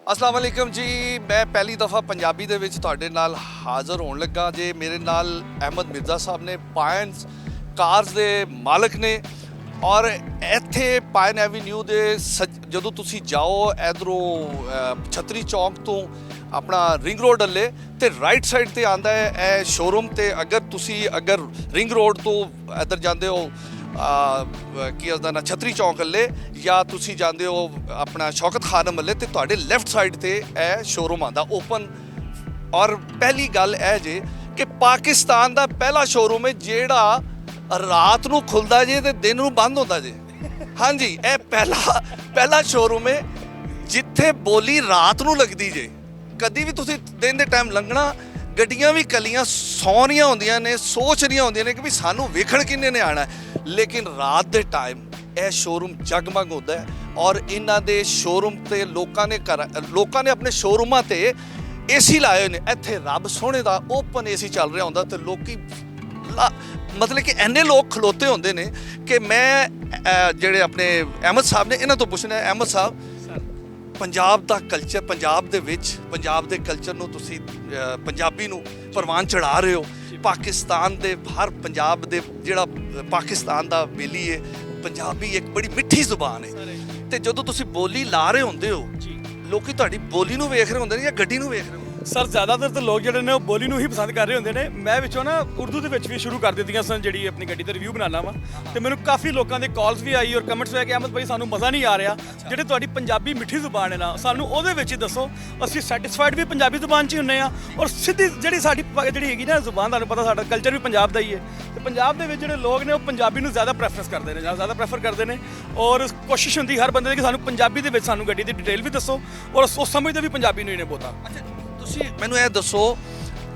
अस्सलाम वालेकुम जी। मैं पहली दफ़ा पंजाबी ਦੇ ਵਿੱਚ ਤੁਹਾਡੇ ਨਾਲ ਹਾਜ਼ਰ ਹੋਣ ਲੱਗਾ ਜੇ। ਮੇਰੇ ਨਾਲ ਅਹਿਮਦ ਮਿਰਜ਼ਾ ਸਾਹਿਬ ਨੇ, ਪਾਇਨਸ ਕਾਰਸ ਦੇ ਮਾਲਕ ਨੇ। ਔਰ ਇੱਥੇ ਪਾਇਨ ਐਵੀਨਿਊ ਦੇ ਜਦੋਂ ਤੁਸੀਂ ਜਾਓ ਇਧਰੋਂ ਛਤਰੀ ਚੌਂਕ ਤੋਂ ਆਪਣਾ ਰਿੰਗ ਰੋਡ ਵੱਲੇ ਤੇ ਰਾਈਟ ਸਾਈਡ ਤੇ ਆਂਦਾ ਹੈ ਇਹ ਸ਼ੋਰੂਮ। ਤੇ ਅਗਰ ਰਿੰਗ ਰੋਡ ਤੋਂ ਇੱਧਰ ਜਾਂਦੇ ਹੋ ਕੀ ਉਸਦਾ ਨਾ ਛਤਰੀ ਚੌਂਕ ਵੱਲੇ ਜਾਂ ਤੁਸੀਂ ਜਾਂਦੇ ਹੋ ਆਪਣਾ ਸ਼ੌਕਤ ਖਾਨਮ ਵੱਲੇ ਤੇ ਤੁਹਾਡੇ ਲੈਫਟ ਸਾਈਡ ਤੇ ਇਹ ਸ਼ੋਰੂਮ ਆਂਦਾ ਓਪਨ। ਔਰ ਪਹਿਲੀ ਗੱਲ ਇਹ ਜੇ ਕਿ ਪਾਕਿਸਤਾਨ ਦਾ ਪਹਿਲਾ ਸ਼ੋਰੂਮ ਹੈ ਜਿਹੜਾ ਰਾਤ ਨੂੰ ਖੁੱਲਦਾ ਜੇ ਤੇ ਦਿਨ ਨੂੰ ਬੰਦ ਹੁੰਦਾ ਜੇ। ਹਾਂਜੀ, ਇਹ ਪਹਿਲਾ ਸ਼ੋਰੂਮ ਹੈ ਜਿੱਥੇ ਬੋਲੀ ਰਾਤ ਨੂੰ ਲੱਗਦੀ ਜੇ। ਕਦੀ ਵੀ ਤੁਸੀਂ ਦਿਨ ਦੇ ਟਾਈਮ ਲੰਘਣਾ, ਗੱਡੀਆਂ ਵੀ ਕੱਲੀਆਂ ਸੌ ਰਹੀਆਂ ਹੁੰਦੀਆਂ ਨੇ, ਸੋਚ ਰਹੀਆਂ ਹੁੰਦੀਆਂ ਨੇ ਕਿ ਵੀ ਸਾਨੂੰ ਵੇਖਣ ਕਿੰਨੇ ਨੇ ਆਣਾ, ਲੇਕਿਨ ਰਾਤ ਦੇ ਟਾਈਮ ਇਹ ਸ਼ੋਰੂਮ ਜਗਮਗ ਹੁੰਦਾ ਹੈ। ਔਰ ਇਹਨਾਂ ਦੇ ਸ਼ੋਰੂਮ ਤੇ ਲੋਕਾਂ ਨੇ ਆਪਣੇ ਸ਼ੋਰੂਮਾਂ ਤੇ ਏਸੀ ਲਾਏ ਹੋਏ ਨੇ। ਇੱਥੇ ਰੱਬ ਸੋਹਣੇ ਦਾ ਓਪਨ ਏਸੀ ਚੱਲ ਰਿਹਾ ਹੁੰਦਾ ਤੇ ਲੋਕੀ ਮਤਲਬ ਕਿ ਇੰਨੇ ਲੋਕ ਖਲੋਤੇ ਹੁੰਦੇ ਨੇ ਕਿ ਮੈਂ ਜਿਹੜੇ ਆਪਣੇ ਅਹਿਮਦ ਸਾਹਿਬ ਨੇ ਇਹਨਾਂ ਤੋਂ ਪੁੱਛਣਾ ਹੈ। ਅਹਿਮਦ ਸਾਹਿਬ, ਪੰਜਾਬ ਦਾ ਕਲਚਰ, ਪੰਜਾਬ ਦੇ ਵਿੱਚ ਪੰਜਾਬ ਦੇ ਕਲਚਰ ਨੂੰ ਤੁਸੀਂ ਪੰਜਾਬੀ ਨੂੰ ਪ੍ਰਵਾਨ ਚੜ੍ਹਾ ਰਹੇ ਹੋ। ਪਾਕਿਸਤਾਨ ਦੇ ਹਰ ਪੰਜਾਬ ਦੇ ਜਿਹੜਾ ਪਾਕਿਸਤਾਨ ਦਾ ਬੇਲੀ ਹੈ, ਪੰਜਾਬੀ ਇੱਕ ਬੜੀ ਮਿੱਠੀ ਜ਼ੁਬਾਨ ਹੈ। ਤੇ ਜਦੋਂ ਤੁਸੀਂ ਬੋਲੀ ਲਾ ਰਹੇ ਹੁੰਦੇ ਹੋ ਲੋਕੀ ਤੁਹਾਡੀ ਬੋਲੀ ਨੂੰ ਵੇਖ ਰਹੇ ਹੁੰਦੇ ਨੇ ਜਾਂ ਗੱਡੀ ਨੂੰ ਵੇਖ ਰਹੇ ਹੋ? ਸਰ ਜ਼ਿਆਦਾਤਰ ਤਾਂ ਲੋਕ ਜਿਹੜੇ ਨੇ ਉਹ ਬੋਲੀ ਨੂੰ ਹੀ ਪਸੰਦ ਕਰ ਰਹੇ ਹੁੰਦੇ ਨੇ। ਮੈਂ ਵਿੱਚੋਂ ਨਾ ਉਰਦੂ ਦੇ ਵਿੱਚ ਵੀ ਸ਼ੁਰੂ ਕਰ ਦਿੱਤੀਆਂ ਸਨ ਜਿਹੜੀ ਆਪਣੀ ਗੱਡੀ ਦਾ ਰਿਵਿਊ ਬਣਾਉਣਾ ਵਾ। ਤੇ ਮੈਨੂੰ ਕਾਫੀ ਲੋਕਾਂ ਦੇ ਕਾਲਸ ਵੀ ਆਈ ਔਰ ਕਮੈਂਟਸ ਵੀ ਆਏ ਕਿ ਅਹਿਮਦ ਭਾਈ ਸਾਨੂੰ ਮਜ਼ਾ ਨਹੀਂ ਆ ਰਿਹਾ, ਜਿਹੜੇ ਤੁਹਾਡੀ ਪੰਜਾਬੀ ਮਿੱਠੀ ਜ਼ੁਬਾਨ ਹੈ ਨਾ ਸਾਨੂੰ ਉਹਦੇ ਵਿੱਚ ਹੀ ਦੱਸੋ। ਅਸੀਂ ਸੈਟੀਸਫਾਈਡ ਵੀ ਪੰਜਾਬੀ ਜ਼ੁਬਾਨ 'ਚ ਹੀ ਹੁੰਦੇ ਆ ਔਰ ਸਿੱਧੀ ਜਿਹੜੀ ਸਾਡੀ ਜਿਹੜੀ ਹੈਗੀ ਨਾ ਜ਼ੁਬਾਨ, ਤੁਹਾਨੂੰ ਪਤਾ ਸਾਡਾ ਕਲਚਰ ਵੀ ਪੰਜਾਬ ਦਾ ਹੀ ਹੈ। ਤੇ ਪੰਜਾਬ ਦੇ ਵਿੱਚ ਜਿਹੜੇ ਲੋਕ ਨੇ ਉਹ ਪੰਜਾਬੀ ਨੂੰ ਜ਼ਿਆਦਾ ਪ੍ਰੈਫਰੈਂਸ ਕਰਦੇ ਨੇ, ਜ਼ਿਆਦਾ ਪ੍ਰੈਫਰ ਕਰਦੇ ਨੇ। ਔਰ ਕੋਸ਼ਿਸ਼ ਹੁੰਦੀ ਹਰ ਬੰਦੇ ਦੀ ਕਿ ਸਾਨੂੰ ਪੰਜਾਬੀ ਦੇ ਵਿੱਚ ਸਾਨੂੰ ਗੱਡੀ ਦੀ ਡਿਟੇਲ ਵੀ ਦੱਸੋ ਔਰ ਉਹ ਸਮਝਦੇ ਵੀ ਪੰਜਾਬੀ ਨੂੰ ਹੀ ਨੇ ਬਹੁਤਾ। ਤੁਸੀਂ ਮੈਨੂੰ ਇਹ ਦੱਸੋ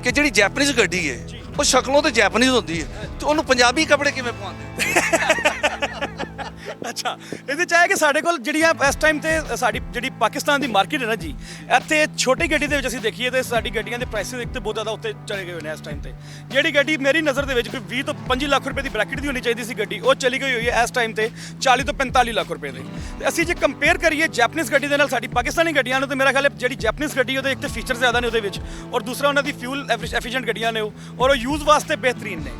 ਕਿ ਜਿਹੜੀ ਜੈਪਨੀਜ਼ ਗੱਡੀ ਹੈ ਉਹ ਸ਼ਕਲੋਂ ਤੇ ਜੈਪਨੀਜ਼ ਹੁੰਦੀ ਹੈ ਤੇ ਉਹਨੂੰ ਪੰਜਾਬੀ ਕੱਪੜੇ ਕਿਵੇਂ ਪਵਾਉਂਦੇ? ਅੱਛਾ, ਇਹਦੇ ਚ ਹੈ ਕਿ ਸਾਡੇ ਕੋਲ ਜਿਹੜੀਆਂ ਇਸ ਟਾਈਮ ਤੇ ਸਾਡੀ ਜਿਹੜੀ ਪਾਕਿਸਤਾਨ ਦੀ ਮਾਰਕੀਟ ਹੈ ਨਾ ਜੀ, ਇੱਥੇ ਛੋਟੀ ਗੱਡੀ ਦੇ ਵਿੱਚ ਅਸੀਂ ਦੇਖੀਏ ਤੇ ਸਾਡੀ ਗੱਡੀਆਂ ਦੇ ਪ੍ਰਾਈਸਿਸ ਇੱਕ ਤੇ ਬਹੁਤ ਜ਼ਿਆਦਾ ਉੱਤੇ ਚਲੇ ਗਏ ਹੋਏ ਨੇ ਇਸ ਟਾਈਮ ਤੇ। ਜਿਹੜੀ ਗੱਡੀ ਮੇਰੀ ਨਜ਼ਰ ਦੇ ਵਿੱਚ ਕੋਈ 20 ਤੋਂ 25 ਲੱਖ ਰੁਪਏ ਦੀ ਬ੍ਰੈਕਟ ਦੀ ਹੋਣੀ ਚਾਹੀਦੀ ਸੀ ਗੱਡੀ, ਉਹ ਚਲੀ ਗਈ ਹੋਈ ਹੈ ਇਸ ਟਾਈਮ ਤੇ 40 ਤੋਂ 45 ਲੱਖ ਰੁਪਏ ਦੇ। ਤੇ ਅਸੀਂ ਜੇ ਕੰਪੇਅਰ ਕਰੀਏ ਜੈਪਨੀਜ਼ ਗੱਡੀ ਦੇ ਨਾਲ ਸਾਡੀ ਪਾਕਿਸਤਾਨੀ ਗੱਡੀਆਂ ਨੂੰ, ਤੇ ਮੇਰਾ ਖਿਆਲ ਹੈ ਜਿਹੜੀ ਜੈਪਨੀਜ਼ ਗੱਡੀ ਉਹਦੇ ਇੱਕ ਤੇ ਫੀਚਰ ਜ਼ਿਆਦਾ ਨੇ ਉਹਦੇ ਵਿੱਚ, ਔਰ ਦੂਸਰਾ ਉਹਨਾਂ ਦੀ ਫਿਊਲ ਐਫੀਸ਼ੀਐਂਟ ਗੱਡੀਆਂ ਨੇ ਉਹ ਔਰ ਉਹ ਯੂਜ਼ ਵਾਸਤੇ ਬਿਹਤਰੀਨ ਨੇ।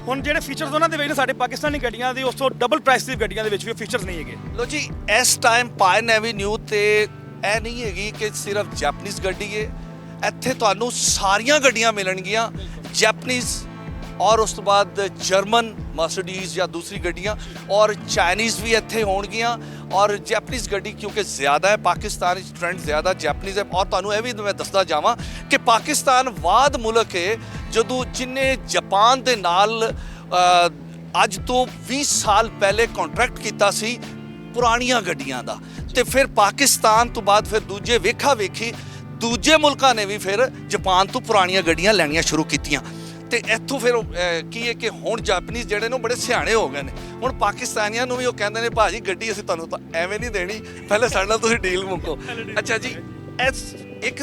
ਹੁਣ ਜਿਹੜੇ ਫੀਚਰਸ ਉਹਨਾਂ ਦੇ ਵਿੱਚ ਨੇ ਸਾਡੇ ਪਾਕਿਸਤਾਨੀ ਗੱਡੀਆਂ ਦੇ ਉਸ ਤੋਂ ਡਬਲ ਪ੍ਰਾਈਸ ਦੀ ਗੱਡੀਆਂ ਦੇ ਵਿੱਚ ਵੀ ਫੀਚਰਸ ਨਹੀਂ ਹੈਗੇ। ਲੋ ਜੀ, ਇਸ ਟਾਈਮ ਪਾਇਨ ਐਵੀਨਿਊ ਤੇ ਇਹ ਨਹੀਂ ਹੈਗੀ ਕਿ ਸਿਰਫ ਜੈਪਨੀਜ਼ ਗੱਡੀ ਹੈ, ਇੱਥੇ ਤੁਹਾਨੂੰ ਸਾਰੀਆਂ ਗੱਡੀਆਂ ਮਿਲਣਗੀਆਂ ਜੈਪਨੀਜ਼ ਔਰ ਉਸ ਤੋਂ ਬਾਅਦ ਜਰਮਨ ਮਰਸੀਡੀਜ਼ ਜਾਂ ਦੂਸਰੀ ਗੱਡੀਆਂ ਔਰ ਚਾਈਨੀਜ਼ ਵੀ ਇੱਥੇ ਹੋਣਗੀਆਂ। ਔਰ ਜੈਪਨੀਜ਼ ਗੱਡੀ ਕਿਉਂਕਿ ਜ਼ਿਆਦਾ ਹੈ, ਪਾਕਿਸਤਾਨ ਵਿੱਚ ਟ੍ਰੈਂਡ ਜ਼ਿਆਦਾ ਜੈਪਨੀਜ਼ ਹੈ। ਔਰ ਤੁਹਾਨੂੰ ਇਹ ਵੀ ਮੈਂ ਦੱਸਦਾ ਜਾਵਾਂ ਕਿ ਪਾਕਿਸਤਾਨ ਵਾਦ ਮੁਲਕ ਹੈ ਜਦੋਂ ਜਿੰਨੇ ਜਾਪਾਨ ਦੇ ਨਾਲ ਅੱਜ ਤੋਂ 20 ਸਾਲ ਪਹਿਲੇ ਕੰਟਰੈਕਟ ਕੀਤਾ ਸੀ ਪੁਰਾਣੀਆਂ ਗੱਡੀਆਂ ਦਾ, ਤੇ ਫਿਰ ਪਾਕਿਸਤਾਨ ਤੋਂ ਬਾਅਦ ਫਿਰ ਦੂਜੇ ਵੇਖਾ ਵੇਖੀ ਦੂਜੇ ਮੁਲਕਾਂ ਨੇ ਵੀ ਫਿਰ ਜਾਪਾਨ ਤੋਂ ਪੁਰਾਣੀਆਂ ਗੱਡੀਆਂ ਲੈਣੀਆਂ ਸ਼ੁਰੂ ਕੀਤੀਆਂ। ਤੇ ਇੱਥੋਂ ਫਿਰ ਕੀ ਹੈ ਕਿ ਹੁਣ ਜਾਪਨੀਜ਼ ਜਿਹੜੇ ਨੇ ਬੜੇ ਸਿਆਣੇ ਹੋ ਗਏ ਨੇ। ਹੁਣ ਪਾਕਿਸਤਾਨੀਆਂ ਨੂੰ ਵੀ ਉਹ ਕਹਿੰਦੇ ਨੇ ਭਾਜੀ ਗੱਡੀ ਅਸੀਂ ਤੁਹਾਨੂੰ ਤਾਂ ਐਵੇਂ ਨਹੀਂ ਦੇਣੀ, ਪਹਿਲੇ ਸਾਡੇ ਨਾਲ ਤੁਸੀਂ ਡੀਲ ਮੁੱਕੋ। ਅੱਛਾ ਜੀ, ਇੱਕ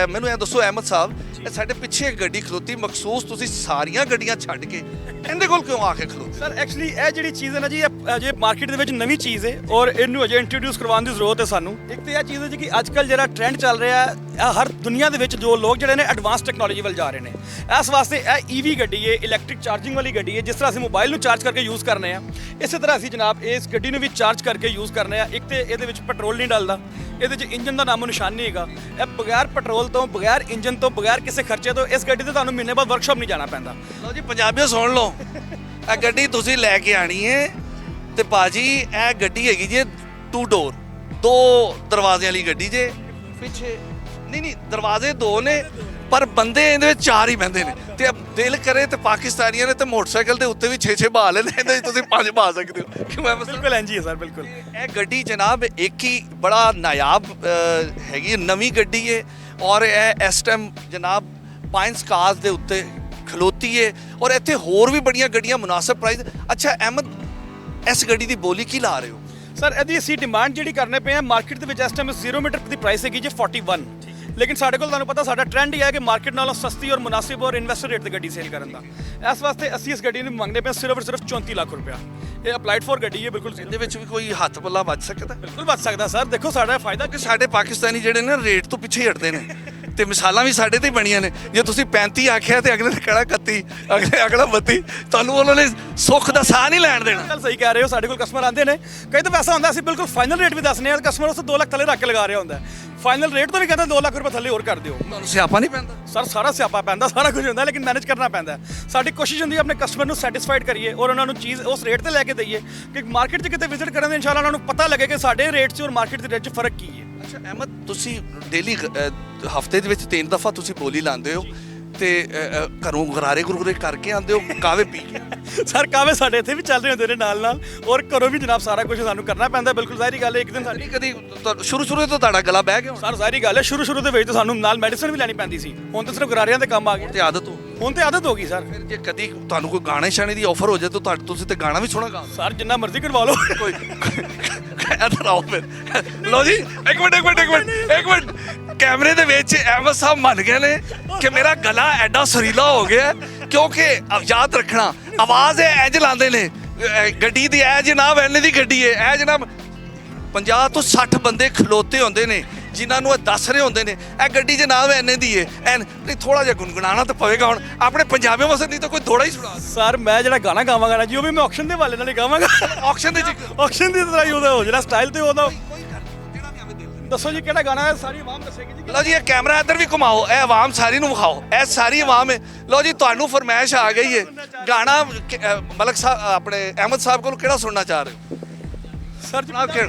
ਮੈਨੂੰ ਇਹ ਦੱਸੋ ਅਹਿਮਦ ਸਾਹਿਬ, ਇਹ ਸਾਡੇ ਪਿੱਛੇ ਇੱਕ ਗੱਡੀ ਖਲੋਤੀ ਮਖਸੂਸ ਤੁਸੀਂ ਸਾਰੀਆਂ ਗੱਡੀਆਂ ਛੱਡ ਕੇ ਇਹਦੇ ਕੋਲ ਕਿਉਂ ਆ ਕੇ ਖਲੋਤੇ? ਸਰ ਐਕਚੁਅਲੀ ਇਹ ਜਿਹੜੀ ਚੀਜ਼ ਹੈ ਨਾ ਜੀ, ਇਹ ਅਜੇ ਮਾਰਕੀਟ ਦੇ ਵਿੱਚ ਨਵੀਂ ਚੀਜ਼ ਹੈ ਔਰ ਇਹਨੂੰ ਅਜੇ ਇੰਟਰੋਡਿਊਸ ਕਰਵਾਉਣ ਦੀ ਜ਼ਰੂਰਤ ਹੈ ਸਾਨੂੰ। ਇੱਕ ਤਾਂ ਇਹ ਚੀਜ਼ ਹੈ ਜੀ ਕਿ ਅੱਜ ਕੱਲ੍ਹ ਜਿਹੜਾ ਟ੍ਰੈਂਡ ਚੱਲ ਰਿਹਾ ਹੈ ਹਰ ਦੁਨੀਆ ਦੇ ਵਿੱਚ ਜੋ ਲੋਕ ਜਿਹੜੇ ਨੇ ਐਡਵਾਂਸ ਟੈਕਨੋਲੋਜੀ ਵੱਲ ਜਾ ਰਹੇ ਨੇ। ਇਸ ਵਾਸਤੇ ਇਹ ਈਵੀ ਗੱਡੀ ਹੈ, ਇਲੈਕਟ੍ਰਿਕ ਚਾਰਜਿੰਗ ਵਾਲੀ ਗੱਡੀ ਹੈ। ਜਿਸ ਤਰ੍ਹਾਂ ਅਸੀਂ ਮੋਬਾਈਲ ਨੂੰ ਚਾਰਜ ਕਰਕੇ ਯੂਜ਼ ਕਰਨੇ ਆ, ਇਸੇ ਤਰ੍ਹਾਂ ਅਸੀਂ ਜਨਾਬ ਇਸ ਗੱਡੀ ਨੂੰ ਵੀ ਚਾਰਜ ਕਰਕੇ ਯੂਜ਼ ਕਰਨੇ ਆ। ਇੱਕ ਤੇ ਇਹਦੇ ਵਿੱਚ ਪੈਟਰੋਲ ਨਹੀਂ ਡਲਦਾ, ਇਹਦੇ 'ਚ ਇੰਜਨ ਦਾ ਨਾਮੋ ਨਿਸ਼ਾਨ ਨਹੀਂ ਹੈਗਾ। ਇਹ ਬਗੈਰ ਪੈਟਰੋਲ ਤੋਂ, ਬਗੈਰ ਇੰਜਨ ਤੋਂ, ਬਗੈਰ ਕਿਸੇ ਖਰਚੇ ਤੋਂ ਇਸ ਗੱਡੀ ਤੇ ਤੁਹਾਨੂੰ ਮਹੀਨੇ ਬਾਅਦ ਵਰਕਸ਼ਾਪ ਨਹੀਂ ਜਾਣਾ ਪੈਂਦਾ। ਲਓ ਜੀ ਪੰਜਾਬੀਓ ਸੁਣ ਲਓ, ਇਹ ਗੱਡੀ ਤੁਸੀਂ ਲੈ ਕੇ ਆਣੀ ਹੈ ਤੇ ਭਾਜੀ ਇਹ ਗੱਡੀ ਹੈਗੀ ਜੇ 2 ਡੋਰ, 2 ਦਰਵਾਜ਼ਿਆਂ ਵਾਲੀ ਗੱਡੀ ਜੇ। ਪਿੱਛੇ ਨਹੀਂ ਦਰਵਾਜ਼ੇ 2 ਨੇ ਪਰ ਬੰਦੇ ਇਹਦੇ ਵਿੱਚ 4 ਹੀ ਬਹਿੰਦੇ ਨੇ। ਤੇ ਦਿਲ ਕਰੇ ਤੇ ਪਾਕਿਸਤਾਨੀਆਂ ਨੇ ਤੇ ਮੋਟਰਸਾਈਕਲ ਦੇ ਉੱਤੇ ਵੀ 6-6 ਬਹਾ ਲੈਂਦੇ, ਇਹਦੇ ਵਿੱਚ ਤੁਸੀਂ 5 ਬਹਾ ਸਕਦੇ ਹੋ। ਕਿਉਂ ਮੈਂ ਬਿਲਕੁਲ ਇੰਜੀ ਹੈ ਸਰ, ਬਿਲਕੁਲ। ਇਹ ਗੱਡੀ ਜਨਾਬ ਇੱਕ ਹੀ ਬੜਾ ਨਾਯਾਬ ਹੈਗੀ, ਨਵੀਂ ਗੱਡੀ ਹੈ ਔਰ ਇਹ ਇਸ ਟਾਈਮ ਜਨਾਬ ਪਾਇਨਸ ਕਾਰਸ ਦੇ ਉੱਤੇ ਖਲੋਤੀ ਹੈ ਔਰ ਇੱਥੇ ਹੋਰ ਵੀ ਬੜੀਆਂ ਗੱਡੀਆਂ ਮੁਨਾਸਬ ਪ੍ਰਾਈਸ। ਅੱਛਾ ਅਹਿਮਦ, ਇਸ ਗੱਡੀ ਦੀ ਬੋਲੀ ਕੀ ਲਾ ਰਹੇ ਹੋ? ਸਰ ਇਹਦੀ ਅਸੀਂ ਡਿਮਾਂਡ ਜਿਹੜੀ ਕਰਨੇ ਪਏ ਆ ਮਾਰਕੀਟ ਦੇ ਵਿੱਚ ਇਸ ਟਾਈਮ 0 ਮੀਟਰ ਦੀ ਪ੍ਰਾਈਸ ਹੈਗੀ ਜੀ 41। ਲੇਕਿਨ ਸਾਡੇ ਕੋਲ ਤੁਹਾਨੂੰ ਪਤਾ ਸਾਡਾ ਟ੍ਰੈਂਡ ਹੀ ਹੈ ਕਿ ਮਾਰਕੀਟ ਨਾਲੋਂ ਸਸਤੀ ਔਰ ਮੁਨਾਸਿਬ ਔਰ ਇਨਵੈਸਟਰ ਰੇਟ ਤੇ ਗੱਡੀ ਸੇਲ ਕਰਨ ਦਾ। ਇਸ ਵਾਸਤੇ ਅਸੀਂ ਇਸ ਗੱਡੀ ਨੂੰ ਮੰਗਦੇ ਪਏ ਸਿਰਫ ਔਰ ਸਿਰਫ 34 ਲੱਖ ਰੁਪਇਆ। ਇਹ ਅਪਲਾਈਡ ਫॉर ਗੱਡੀ ਹੈ, ਬਿਲਕੁਲ ਇਹਦੇ ਵਿੱਚ ਵੀ ਕੋਈ ਹੱਥ ਪੱਲਾ ਵੱਜ ਸਕਦਾ? ਬਿਲਕੁਲ ਬਚ ਸਕਦਾ ਸਰ। ਦੇਖੋ ਸਾਡਾ ਫਾਇਦਾ ਕਿ ਸਾਡੇ ਪਾਕਿਸਤਾਨੀ ਜਿਹੜੇ ਨੇ ਰੇਟ ਤੋਂ ਪਿੱਛੇ ਹਟਦੇ ਨੇ ਤੇ ਮਿਸਾਲਾਂ ਵੀ ਸਾਡੇ ਤੇ ਹੀ ਬਣੀਆਂ ਨੇ। ਜੇ ਤੁਸੀਂ 35 ਆਖਿਆ ਤੇ ਅਗਲੇ ਨੇ ਕਹਿਣਾ 31, ਅਗਲਾ 32। ਤੁਹਾਨੂੰ ਉਹਨਾਂ ਨੇ ਸੁੱਖ ਦਾ ਸਾਹ ਨਹੀਂ ਲੈਣ ਦੇਣਾ। ਗੱਲ ਸਹੀ ਕਹਿ ਰਹੇ ਹੋ। ਸਾਡੇ ਕੋਲ ਕਸਟਮਰ ਆਉਂਦੇ ਨੇ, ਕਈ ਤਾਂ ਪੈਸਾ ਹੁੰਦਾ ਅਸੀਂ ਬਿਲਕੁਲ ਫਾਈਨਲ ਰੇਟ ਵੀ ਦੱਸਨੇ ਆ, ਕਸਟਮਰ ਉਸ 2 ਲੱਖ ਥੱਲੇ ਰੱਖ ਕੇ ਲਗਾ ਰਿਹਾ ਹੁੰਦਾ। ਫਾਈਨਲ ਰੇਟ ਤੋਂ ਵੀ ਕਹਿੰਦਾ 2 ਲੱਖ ਰੁਪਏ ਥੱਲੇ ਹੋਰ ਕਰ ਦਿਓ। ਤੁਹਾਨੂੰ ਸਿਆਪਾ ਨਹੀਂ ਪੈਂਦਾ? ਸਰ ਸਾਰਾ ਸਿਆਪਾ ਪੈਂਦਾ, ਸਾਰਾ ਕੁਝ ਹੁੰਦਾ, ਲੇਕਿਨ ਮੈਨੇਜ ਕਰਨਾ ਪੈਂਦਾ। ਸਾਡੀ ਕੋਸ਼ਿਸ਼ ਹੁੰਦੀ ਹੈ ਆਪਣੇ ਕਸਟਮਰ ਨੂੰ ਸੈਟੀਸਫਾਈਡ ਕਰੀਏ ਔਰ ਉਹਨਾਂ ਨੂੰ ਚੀਜ਼ ਉਸ ਰੇਟ ਤੇ ਲੈ ਕੇ ਦਈਏ ਕਿ ਮਾਰਕੀਟ 'ਚ ਕਿਤੇ ਵਿਜ਼ਿਟ ਕਰਨ ਦੇ ਇਨਸ਼ਾਅੱਲਾ ਉਹਨਾਂ ਨੂੰ ਪਤਾ ਲੱਗੇ ਕਿ ਸਾਡੇ ਰੇਟ 'ਚ ਔਰ ਮਾਰਕੀਟ ਦੇ ਰੇਟ 'ਚ ਫਰਕ ਕੀ ਹੈ। ਅੱਛਾ ਅਹਿਮਦ, ਤੁਸੀਂ ਡੇਲੀ ਹਫਤੇ ਦੇ ਵਿੱਚ 3 ਦਫਾ ਤੁਸੀਂ ਬੋਲੀ ਲਾਉਂਦੇ ਹੋ ਤੇ ਘਰੋਂ ਗੁਰਾਰੇ ਕਰਕੇ ਆਉਂਦੇ ਹੋ ਕਾਵੇ ਪੀ ਕੇ? ਸਰ ਕਾਵੇ ਸਾਡੇ ਇੱਥੇ ਵੀ ਚੱਲ ਰਹੇ ਹੁੰਦੇ ਨੇ ਨਾਲ ਔਰ ਘਰੋਂ ਵੀ ਜਨਾਬ ਸਾਰਾ ਕੁਝ ਸਾਨੂੰ ਕਰਨਾ ਪੈਂਦਾ। ਬਿਲਕੁਲ ਜ਼ਾਹਿਰੀ ਗੱਲ ਹੈ। ਇੱਕ ਦਿਨ ਸਾਡੀ ਕਦੀ ਸ਼ੁਰੂ ਤੋਂ ਤੁਹਾਡਾ ਗਲਾ ਬਹਿ ਗਿਆ? ਸਰ ਜ਼ਾਹਿਰੀ ਗੱਲ ਹੈ, ਸ਼ੁਰੂ ਦੇ ਵਿੱਚ ਤਾਂ ਸਾਨੂੰ ਨਾਲ ਮੈਡੀਸਨ ਵੀ ਲੈਣੀ ਪੈਂਦੀ ਸੀ। ਹੁਣ ਤਾਂ ਸਿਰਫ ਗਰਾਰਿਆਂ ਦੇ ਕੰਮ ਆ ਗਏ ਤੇ ਆਦਤ ਹੋ? ਹੁਣ ਤੇ ਆਦਤ ਹੋ ਗਈ ਸਰ। ਫਿਰ ਜੇ ਕਦੀ ਤੁਹਾਨੂੰ ਕੋਈ ਗਾਣੇ ਸ਼ਾਣੇ ਦੀ ਆਫਰ ਹੋ ਜਾਏ ਤਾਂ ਤੁਸੀਂ ਤੇ ਗਾਣਾ ਵੀ ਸੋਹਣਾ ਗਾ ਸਰ ਜਿੰਨਾ ਮਰਜ਼ੀ ਕਰਵਾ ਲਓ। ਕੋਈ ਇੱਧਰ ਆਓ ਫਿਰ। ਲਓ ਜੀ ਇੱਕ ਮਿੰਟ ਕੈਮਰੇ ਦੇ ਵਿੱਚ ਅਹਿਮਦ ਸਾਹਿਬ ਮੰਨ ਗਏ ਨੇ ਕਿ ਮੇਰਾ ਗਲਾ ਐਡਾ ਸੁਰੀਲਾ ਹੋ ਗਿਆ ਕਿਉਂਕਿ ਯਾਦ ਰੱਖਣਾ ਆਵਾਜ਼ ਇੰਜ ਲਾਉਂਦੇ ਨੇ ਗੱਡੀ ਦੀ। ਇਹ ਜਨਾਬ ਐਨੇ ਦੀ ਗੱਡੀ ਹੈ, ਇਹ ਜਨਾਬ 50 ਤੋਂ 60 ਬੰਦੇ ਖਲੋਤੇ ਹੁੰਦੇ ਨੇ ਜਿਨ੍ਹਾਂ ਨੂੰ ਇਹ ਦੱਸ ਰਹੇ ਹੁੰਦੇ ਨੇ ਇਹ ਗੱਡੀ ਜਨਾਬ ਐਨੇ ਦੀ ਹੈ। ਨਹੀਂ ਥੋੜਾ ਜਿਹਾ ਗੁੰਗਣਾਣਾ ਤਾਂ ਪਵੇਗਾ। ਹੁਣ ਆਪਣੇ ਪੰਜਾਬੀਆਂ ਵਾਸਤੇ ਨਹੀਂ ਤਾਂ ਕੋਈ ਥੋੜਾ ਹੀ ਸੁਣਾ। ਸਰ ਮੈਂ ਜਿਹੜਾ ਗਾਣਾ ਗਾਵਾਂਗਾ ਨਾ ਜੀ ਉਹ ਵੀ ਮੈਂ ਆਕਸ਼ਨ ਦੇ ਵਾਲੇ ਨਾਲ ਹੀ ਗਾਵਾਂਗਾ। ਆਕਸ਼ਨ ਦੀ ਤਰ੍ਹਾਂ ਹੀ ਉਹਦਾ ਹੋ ਜਿਹੜਾ ਸਟਾਈਲ ਤੇ ਉਹਦਾ। ਦੱਸੋ ਜੀ ਕਿਹੜਾ ਗਾਣਾ ਹੈ? ਸਾਰੀ ਆਵਾਮ ਦੱਸੇਗੀ ਜੀ। ਲਓ ਜੀ ਇਹ ਕੈਮਰਾ ਇੱਧਰ ਵੀ ਘੁਮਾਓ, ਇਹ ਆਵਾਮ ਸਾਰੀ ਨੂੰ ਵਿਖਾਓ, ਇਹ ਸਾਰੀ ਆਵਾਮ ਹੈ। ਲਓ ਜੀ ਤੁਹਾਨੂੰ ਫਰਮਾਇਸ਼ ਆ ਗਈ ਹੈ ਗਾਣਾ ਮਲਕ ਸਾਹਿਬ ਆਪਣੇ ਅਹਿਮਦ ਸਾਹਿਬ ਕੋਲ ਕਿਹੜਾ ਸੁਣਨਾ ਚਾਹ ਰਹੇ ਹੋ? ਸਰ ਜੀ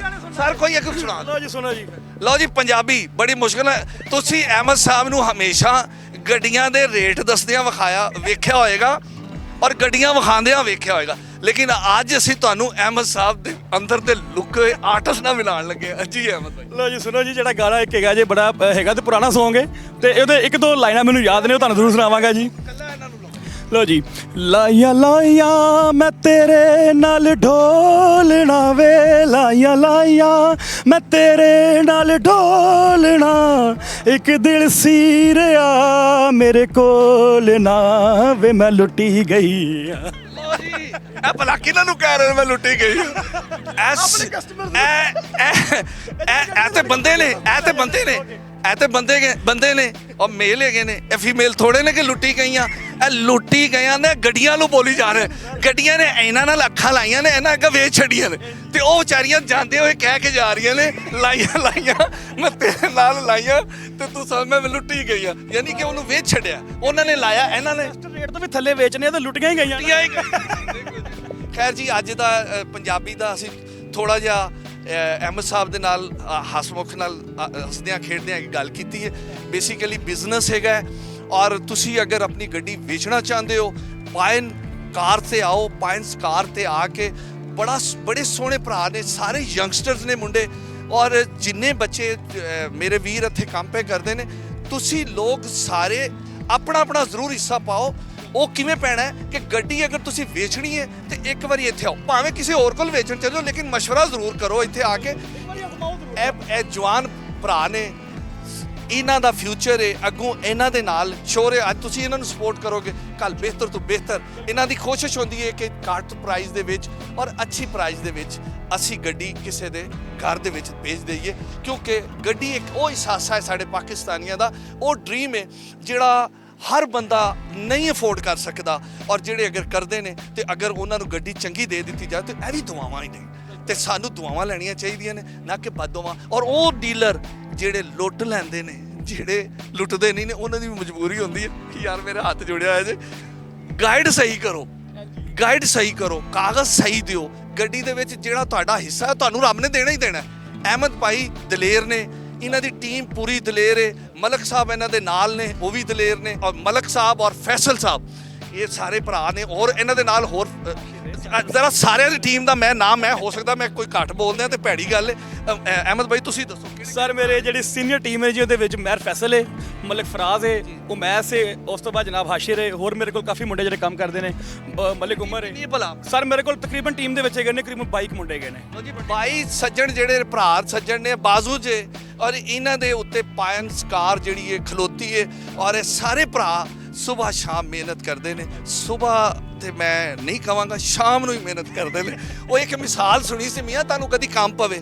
ਸਰ ਕੋਈ ਇੱਕ ਸੁਣਾ। ਲਓ ਜੀ ਸੁਣੋ ਜੀ। ਲਓ ਜੀ ਪੰਜਾਬੀ ਬੜੀ ਮੁਸ਼ਕਿਲ ਹੈ। ਤੁਸੀਂ ਅਹਿਮਦ ਸਾਹਿਬ ਨੂੰ ਹਮੇਸ਼ਾ ਗੱਡੀਆਂ ਦੇ ਰੇਟ ਦੱਸਦਿਆਂ ਵੇਖਿਆ ਹੋਏਗਾ ਔਰ ਗੱਡੀਆਂ ਵਿਖਾਉਂਦਿਆਂ ਵੇਖਿਆ ਹੋਏਗਾ, ਲੇਕਿਨ ਅੱਜ ਅਸੀਂ ਤੁਹਾਨੂੰ ਅਹਿਮਦ ਸਾਹਿਬ ਦੇ ਅੰਦਰ ਦੇ ਲੁੱਕ ਆਰਟਿਸਟ ਨਾਲ ਮਿਲਾਉਣ ਲੱਗੇ ਹਾਂ। ਜੀ ਅਹਿਮਦ ਭਾਈ ਲਓ ਜੀ ਸੁਣੋ ਜੀ। ਜਿਹੜਾ ਗਾਣਾ ਇੱਕ ਹੈਗਾ ਜੇ ਬੜਾ ਹੈਗਾ ਤੇ ਪੁਰਾਣਾ ਸੌਂਗ ਹੈ ਤੇ ਇਹਦੇ 1-2 ਲਾਈਨਾਂ ਮੈਨੂੰ ਯਾਦ ਨੇ, ਉਹ ਤੁਹਾਨੂੰ ਜ਼ਰੂਰ ਸੁਣਾਵਾਂਗਾ ਜੀ। ਲਓ ਜੀ। ਲਾਈਆਂ ਮੈਂ ਤੇਰੇ ਨਾਲ ਢੋਲਣਾ ਵੇ, ਲਾਈਆਂ ਮੈਂ ਤੇਰੇ ਨਾਲ ਢੋਲਣਾ, ਇੱਕ ਦਿਲ ਸੀਰਿਆ ਮੇਰੇ ਕੋਲ ਨਾ ਵੇ ਮੈਂ ਲੁੱਟੀ ਗਈ। ਲਓ ਜੀ ਇਹ ਭਲਾ ਕਿਹਨਾਂ ਨੂੰ ਕਹਿ ਰਹੇ ਮੈਂ ਲੁੱਟੀ ਗਈ? ਆਪਣੇ ਕਸਟਮਰ ਇਹ ਤੇ ਬੰਦੇ ਨੇ, ਇਹ ਤੇ ਬੰਦੇ ਨੇ ਔਰ ਮੇਲ ਹੈਗੇ ਨੇ। ਇਹ ਫੀਮੇਲ ਥੋੜੇ ਨੇ ਕਿ ਲੁੱਟੀ ਗਈਆਂ। ਇਹ ਲੁੱਟੀ ਗਈਆਂ ਨੇ ਗੱਡੀਆਂ ਨੂੰ ਬੋਲੀ ਜਾ ਰਹੇ। ਗੱਡੀਆਂ ਨੇ ਇਹਨਾਂ ਨਾਲ ਅੱਖਾਂ ਲਾਈਆਂ ਨੇ, ਇਹਨਾਂ ਅੱਗੇ ਵੇਚ ਛੱਡੀਆਂ ਨੇ ਤੇ ਉਹ ਵਿਚਾਰੀਆਂ ਜਾਂਦੇ ਹੋਏ ਕਹਿ ਕੇ ਜਾ ਰਹੀਆਂ ਨੇ ਲਾਈਆਂ ਮੈਂ ਤੇਰੇ ਨਾਲ ਲਾਈਆਂ ਤੇ ਤੂੰ ਸਮਝ ਮੈਂ ਲੁੱਟੀ ਗਈ ਆ। ਯਾਨੀ ਕਿ ਉਹਨੂੰ ਵੇਚ ਛੱਡਿਆ ਉਹਨਾਂ ਨੇ, ਲਾਇਆ ਇਹਨਾਂ ਨੇ। ਰੇਟ ਤੋਂ ਵੀ ਥੱਲੇ ਵੇਚਨੇ ਆ ਤਾਂ ਲੁੱਟੀਆਂ ਹੀ ਗਈਆਂ। ਖੈਰ ਜੀ ਅੱਜ ਦਾ ਪੰਜਾਬੀ ਦਾ ਅਸੀਂ ਥੋੜਾ ਜਿਹਾ ਅਹਿਮਦ ਸਾਹਿਬ ਦੇ ਨਾਲ ਹਸਮੁਖ ਨਾਲ ਹੱਸਦਿਆਂ ਖੇਡਦਿਆਂ ਗੱਲ ਕੀਤੀ ਹੈ। ਬੇਸਿਕਲੀ ਬਿਜ਼ਨਸ ਹੈਗਾ ਔਰ ਤੁਸੀਂ ਅਗਰ ਆਪਣੀ ਗੱਡੀ ਵੇਚਣਾ ਚਾਹੁੰਦੇ ਹੋ ਪਾਇਨ ਕਾਰ ਤੇ ਆਓ। ਪਾਇਨਸ ਕਾਰ ਤੇ ਆ ਕੇ ਬੜੇ ਸੋਹਣੇ ਭਰਾ ਨੇ, ਸਾਰੇ ਯੰਗਸਟਰਸ ਨੇ ਮੁੰਡੇ ਔਰ ਜਿੰਨੇ ਬੱਚੇ ਮੇਰੇ ਵੀਰ ਇੱਥੇ ਕੰਮ ਪੇ ਕਰਦੇ ਨੇ। ਤੁਸੀਂ ਲੋਕ ਸਾਰੇ ਆਪਣਾ ਜ਼ਰੂਰ ਹਿੱਸਾ ਪਾਓ। ਉਹ ਕਿਵੇਂ ਪੈਣਾ ਹੈ ਕਿ ਗੱਡੀ ਅਗਰ ਤੁਸੀਂ ਵੇਚਣੀ ਹੈ ਤੇ ਇੱਕ ਵਾਰੀ ਇੱਥੇ ਆਓ, ਭਾਵੇਂ ਕਿਸੇ ਹੋਰ ਕੋਲ ਵੇਚਣ ਚੱਲੋ, ਲੇਕਿਨ ਮਸ਼ਵਰਾ ਜ਼ਰੂਰ ਕਰੋ ਇੱਥੇ ਆ ਕੇ। ਇਹ ਜਵਾਨ ਭਰਾ ਨੇ, ਇਹਨਾਂ ਦਾ ਫਿਊਚਰ ਹੈ ਅੱਗੋਂ, ਇਹਨਾਂ ਦੇ ਨਾਲ ਸ਼ੋਰ ਹੈ। ਅੱਜ ਤੁਸੀਂ ਇਹਨਾਂ ਨੂੰ ਸਪੋਰਟ ਕਰੋਗੇ ਕੱਲ ਬਿਹਤਰ ਤੋਂ ਬਿਹਤਰ। ਇਹਨਾਂ ਦੀ ਕੋਸ਼ਿਸ਼ ਹੁੰਦੀ ਹੈ ਕਿ ਘੱਟ ਪ੍ਰਾਈਸ ਦੇ ਵਿੱਚ ਔਰ ਅੱਛੀ ਪ੍ਰਾਈਸ ਦੇ ਵਿੱਚ ਅਸੀਂ ਗੱਡੀ ਕਿਸੇ ਦੇ ਘਰ ਦੇ ਵਿੱਚ ਭੇਜ ਦਈਏ, ਕਿਉਂਕਿ ਗੱਡੀ ਇੱਕ ਉਹ ਹਿੱਸਾ ਹੈ ਸਾਡੇ ਪਾਕਿਸਤਾਨੀਆਂ ਦਾ, ਉਹ ਡ੍ਰੀਮ ਹੈ ਜਿਹੜਾ ਹਰ ਬੰਦਾ ਨਹੀਂ ਅਫੋਰਡ ਕਰ ਸਕਦਾ। ਔਰ ਜਿਹੜੇ ਅਗਰ ਕਰਦੇ ਨੇ ਤੇ ਅਗਰ ਉਹਨਾਂ ਨੂੰ ਗੱਡੀ ਚੰਗੀ ਦੇ ਦਿੱਤੀ ਜਾਏ ਤੇ ਇਹ ਵੀ ਦੁਆਵਾਂ ਹੀ ਨੇ ਤੇ ਸਾਨੂੰ ਦੁਆਵਾਂ ਲੈਣੀਆਂ ਚਾਹੀਦੀਆਂ ਨੇ, ਨਾ ਕਿ ਬਦਦੁਆਵਾਂ। ਔਰ ਉਹ ਡੀਲਰ ਜਿਹੜੇ ਲੁੱਟ ਲੈਂਦੇ ਨੇ, ਜਿਹੜੇ ਲੁੱਟਦੇ ਨਹੀਂ ਨੇ, ਉਹਨਾਂ ਦੀ ਵੀ ਮਜਬੂਰੀ ਹੁੰਦੀ ਹੈ ਕਿ ਯਾਰ ਮੇਰੇ ਹੱਥ ਜੁੜਿਆ ਹੋਇਆ ਜੇ। ਗਾਈਡ ਸਹੀ ਕਰੋ, ਕਾਗਜ਼ ਸਹੀ ਦਿਓ। ਗੱਡੀ ਦੇ ਵਿੱਚ ਜਿਹੜਾ ਤੁਹਾਡਾ ਹਿੱਸਾ ਹੈ ਤੁਹਾਨੂੰ ਰੱਬ ਨੇ ਦੇਣਾ ਹੀ ਦੇਣਾ। ਅਹਿਮਦ ਭਾਈ ਦਲੇਰ ਨੇ, ਇਹਨਾਂ ਦੀ ਟੀਮ ਪੂਰੀ ਦਲੇਰ ਹੈ। ਮਲਕ ਸਾਹਿਬ ਇਹਨਾਂ ਦੇ ਨਾਲ ਨੇ, ਉਹ ਵੀ ਦਲੇਰ ਨੇ। ਔਰ ਮਲਕ ਸਾਹਿਬ ਔਰ ਫੈਸਲ ਸਾਹਿਬ ਇਹ ਸਾਰੇ ਭਰਾ ਨੇ ਔਰ ਇਹਨਾਂ ਦੇ ਨਾਲ ਹੋਰ ਜ਼ਰਾ ਸਾਰਿਆਂ ਦੀ ਟੀਮ ਦਾ ਮੈਂ ਨਾਮ ਹੈ, ਹੋ ਸਕਦਾ ਮੈਂ ਕੋਈ ਘੱਟ ਬੋਲਦਾ ਤੇ ਭੈੜੀ ਗੱਲ ਹੈ। ਅਹਿਮਦ ਭਾਈ ਤੁਸੀਂ ਦੱਸੋ ਕਿਹੜੀ ਸਰ ਮੇਰੇ ਜਿਹੜੀ ਸੀਨੀਅਰ ਟੀਮ ਹੈ ਜੀ ਉਹਦੇ ਵਿੱਚ ਮਹਿਰ ਫੈਸਲ ਹੈ, ਮਲਿਕ ਫਰਾਜ਼ ਹੈ, ਉਮੈਸ ਹੈ, ਉਸ ਤੋਂ ਬਾਅਦ ਜਨਾਬ ਹਾਸ਼ਿਰ ਹੈ, ਹੋਰ ਮੇਰੇ ਕੋਲ ਕਾਫੀ ਮੁੰਡੇ ਜਿਹੜੇ ਕੰਮ ਕਰਦੇ ਨੇ, ਮਲਿਕ ਉਮਰ ਇਹ ਹੈ। ਭਲਾ ਸਰ ਮੇਰੇ ਕੋਲ ਤਕਰੀਬਨ ਟੀਮ ਦੇ ਵਿੱਚ ਹੈਗੇ ਨੇ ਤਕਰੀਬਨ 22 ਮੁੰਡੇ ਹੈਗੇ ਨੇ। ਜੀ 22 ਸੱਜਣ ਜਿਹੜੇ ਭਰਾ ਸੱਜਣ ਨੇ ਬਾਜ਼ੂ ਜੇ, ਔਰ ਇਹਨਾਂ ਦੇ ਉੱਤੇ ਪਾਇਨ ਸਕਾਰ ਜਿਹੜੀ ਹੈ ਖਲੋਤੀ ਹੈ, ਔਰ ਇਹ ਸਾਰੇ ਭਰਾ ਸਵੇਰ ਸ਼ਾਮ ਮਿਹਨਤ ਕਰਦੇ ਨੇ। ਸਵੇਰ ਤੇ ਮੈਂ ਨਹੀਂ ਕਹਾਂਗਾ, ਸ਼ਾਮ ਨੂੰ ਹੀ ਮਿਹਨਤ ਕਰਦੇ ਨੇ। ਉਹ ਇੱਕ ਮਿਸਾਲ ਸੁਣੀ ਸੀ, ਮੀਆਂ ਤੁਹਾਨੂੰ ਕਦੀ ਕੰਮ ਪਵੇ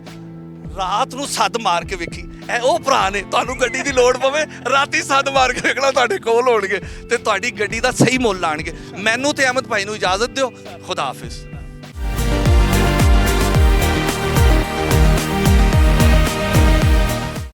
ਰਾਤ ਨੂੰ ਸੱਦ ਮਾਰ ਕੇ ਵੇਖੀ, ਇਹ ਉਹ ਭਰਾ ਨੇ, ਤੁਹਾਨੂੰ ਗੱਡੀ ਦੀ ਲੋੜ ਪਵੇ ਰਾਤੀ ਸੱਦ ਮਾਰ ਕੇ ਵੇਖਣਾ ਤੁਹਾਡੇ ਕੋਲ ਹੋਣਗੇ ਤੇ ਤੁਹਾਡੀ ਗੱਡੀ ਦਾ ਸਹੀ ਮੁੱਲ ਲਾਣਗੇ। ਮੈਨੂੰ ਤੇ ਅਹਿਮਦ ਭਾਈ ਨੂੰ ਇਜਾਜ਼ਤ ਦਿਓ, ਖੁਦਾ ਹਾਫਿਜ਼।